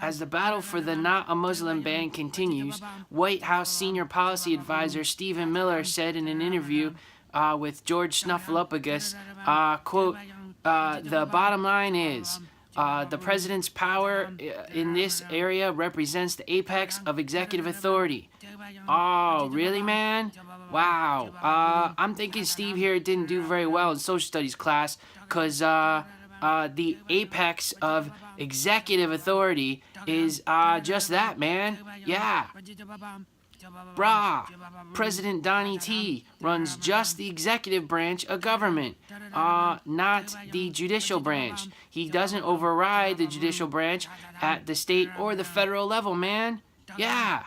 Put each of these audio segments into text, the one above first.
As the battle for the Not a Muslim ban continues, White House senior policy advisor Stephen Miller said in an interview with George Snuffleupagus, quote, the bottom line is, the president's power in this area represents the apex of executive authority. Oh, really, man? Wow. I'm thinking Steve here didn't do very well in social studies class, because the apex of executive authority is just that, man. Yeah. Brah. President Donnie T runs just the executive branch of government, not the judicial branch. He doesn't override the judicial branch at the state or the federal level, man. Yeah.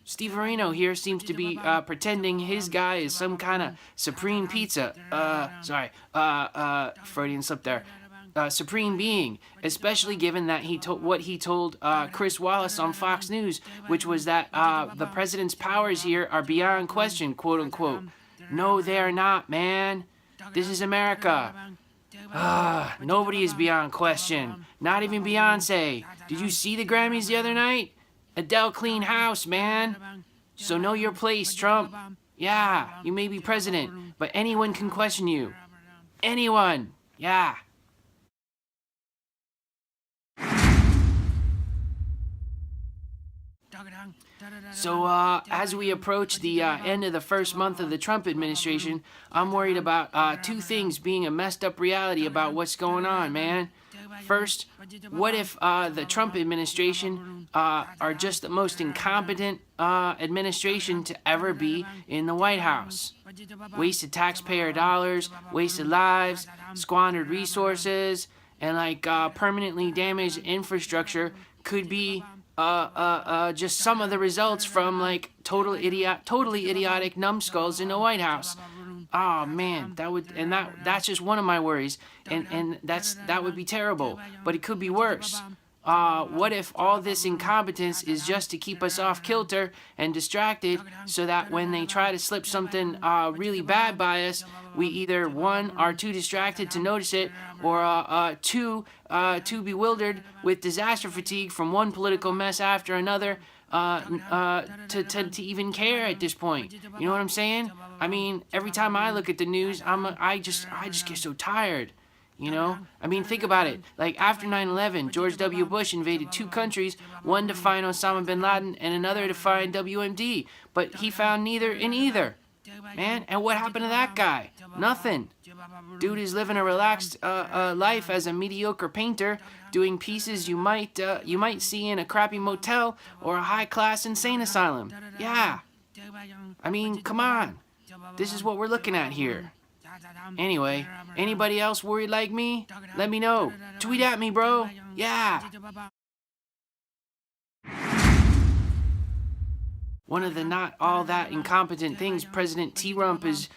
Steve Areno here seems to be pretending his guy is some kind of supreme pizza. Freudian slip there. Supreme being, especially given that what he told Chris Wallace on Fox News, which was that the president's powers here are beyond question, quote unquote. No, they are not, man. This is America. Nobody is beyond question. Not even Beyonce. Did you see the Grammys the other night? Adele cleaned house, man. So know your place, Trump. Yeah, you may be president, but anyone can question you. Anyone. Yeah. So, as we approach the end of the first month of the Trump administration, I'm worried about two things being a messed up reality about what's going on, man. First, what if the Trump administration are just the most incompetent administration to ever be in the White House? Wasted taxpayer dollars, wasted lives, squandered resources, and permanently damaged infrastructure could be just some of the results from totally idiotic numbskulls in the White House. Oh man, that's just one of my worries, and that would be terrible. But it could be worse. What if all this incompetence is just to keep us off kilter and distracted, so that when they try to slip something really bad by us, we either one are too distracted to notice it, or two too bewildered with disaster fatigue from one political mess after another to even care at this point. You know what I'm saying? I mean, every time I look at the news, I just get so tired. You know? I mean, think about it. After 9/11, George W. Bush invaded two countries, one to find Osama bin Laden and another to find WMD. But he found neither in either. Man, and what happened to that guy? Nothing. Dude is living a relaxed life as a mediocre painter, doing pieces you might see in a crappy motel or a high-class insane asylum. Yeah. I mean, come on. This is what we're looking at here. Anyway, anybody else worried like me? Let me know. Tweet at me, bro. Yeah. One of the not all that incompetent things President T-Rump is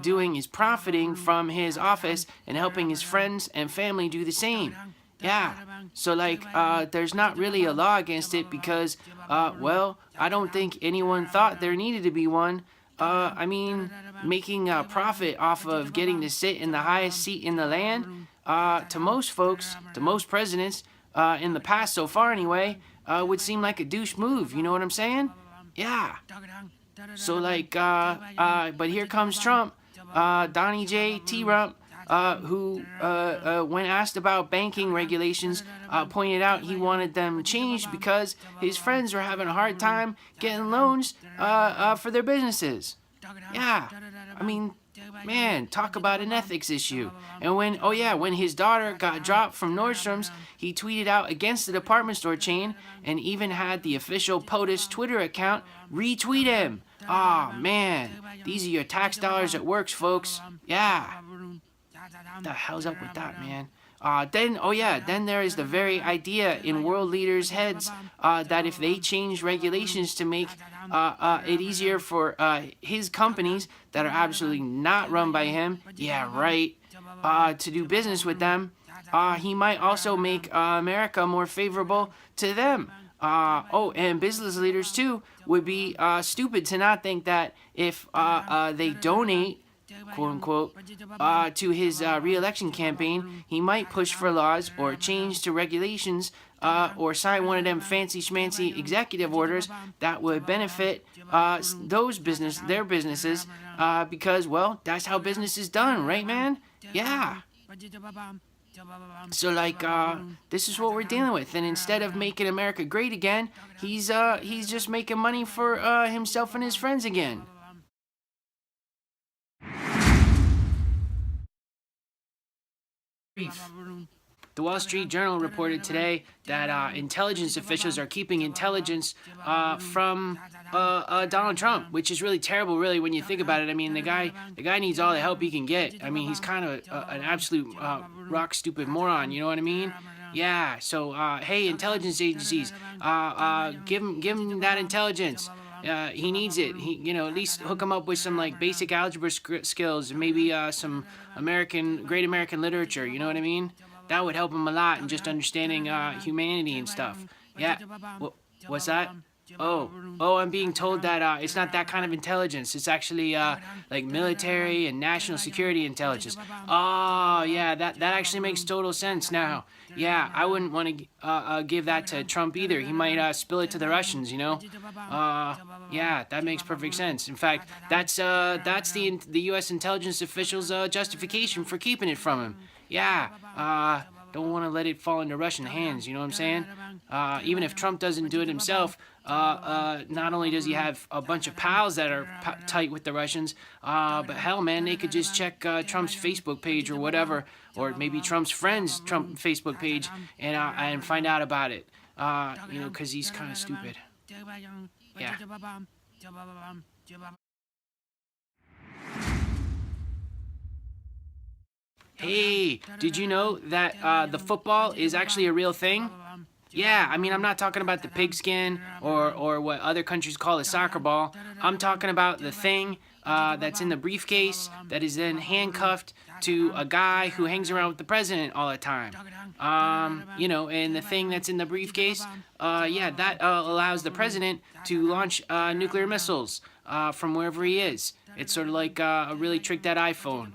doing is profiting from his office and helping his friends and family do the same. Yeah. So there's not really a law against it because, I don't think anyone thought there needed to be one. I mean, making a profit off of getting to sit in the highest seat in the land, to most folks, to most presidents, in the past so far anyway, would seem like a douche move, you know what I'm saying? Yeah. So but here comes Trump, Donnie J. T-Rump, who, when asked about banking regulations, pointed out he wanted them changed because his friends were having a hard time getting loans for their businesses. Yeah, I mean, man, talk about an ethics issue. And when his daughter got dropped from Nordstrom's, he tweeted out against the department store chain and even had the official POTUS Twitter account retweet him. Aw, man, these are your tax dollars at work, folks. Yeah. What the hell's up with that, man? Then there is the very idea in world leaders' heads that if they change regulations to make it easier for his companies that are absolutely not run by him, yeah, right, to do business with them, he might also make America more favorable to them. Oh, and business leaders too would be stupid to not think that if they donate, quote unquote, to his re-election campaign, he might push for laws or change to regulations or sign one of them fancy schmancy executive orders that would benefit their businesses, because, well, that's how business is done, right, man? Yeah. So like, this is what we're dealing with, and instead of making America great again, he's just making money for himself and his friends again. The Wall Street Journal reported today that intelligence officials are keeping intelligence from Donald Trump, which is really terrible, really, when you think about it. I mean, the guy needs all the help he can get. I mean, he's kind of an absolute rock stupid moron. You know what I mean? Yeah. So, hey, intelligence agencies, give him that intelligence. He needs it. At least hook him up with some like basic algebra skills, and maybe some great American literature. You know what I mean? That would help him a lot in just understanding humanity and stuff. Yeah. What's that? Oh, I'm being told that it's not that kind of intelligence. It's actually like military and national security intelligence. Oh, yeah, that actually makes total sense now. Yeah, I wouldn't want to give that to Trump either. He might spill it to the Russians, you know? Yeah, that makes perfect sense. In fact, that's the U.S. intelligence officials' justification for keeping it from him. Yeah, don't want to let it fall into Russian hands, you know what I'm saying? Even if Trump doesn't do it himself, not only does he have a bunch of pals that are tight with the Russians, but hell, man, they could just check Trump's Facebook page or whatever, or maybe Trump's friend's Facebook page, and find out about it, because he's kind of stupid. Yeah. Hey, did you know that the football is actually a real thing? Yeah, I mean, I'm not talking about the pigskin or what other countries call a soccer ball. I'm talking about the thing that's in the briefcase that is then handcuffed to a guy who hangs around with the president all the time. And the thing that's in the briefcase, that allows the president to launch nuclear missiles from wherever he is. It's sort of like a really tricked out iPhone.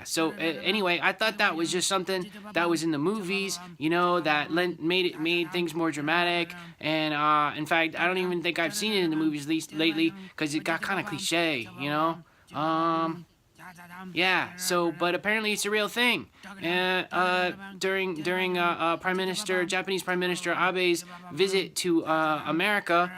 So anyway, I thought that was just something that was in the movies, that made things more dramatic. And in fact, I don't even think I've seen it in the movies lately because it got kind of cliche, but apparently it's a real thing. During Japanese Prime Minister Abe's visit to America,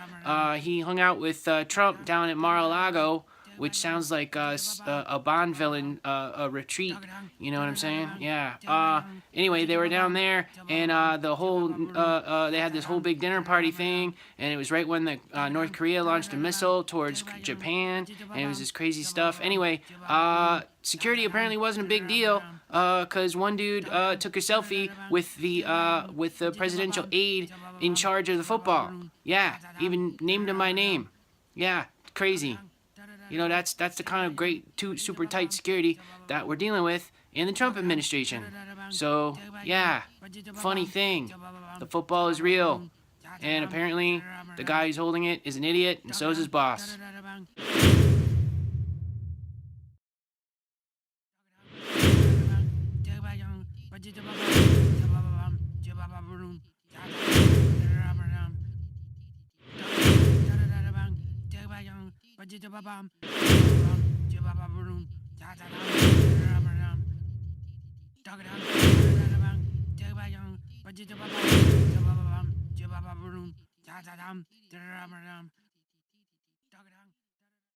he hung out with Trump down at Mar-a-Lago, which sounds like a Bond villain a retreat. You know what I'm saying? Yeah. Anyway, they were down there, and they had this whole big dinner party thing, and it was right when the North Korea launched a missile towards Japan, and it was this crazy stuff. Anyway, security apparently wasn't a big deal, because one dude took a selfie with the presidential aide in charge of the football. Yeah, even named him by name. Yeah, crazy. That's the kind of great, super tight security that we're dealing with in the Trump administration. So, yeah, funny thing, the football is real, and apparently the guy who's holding it is an idiot, and so is his boss.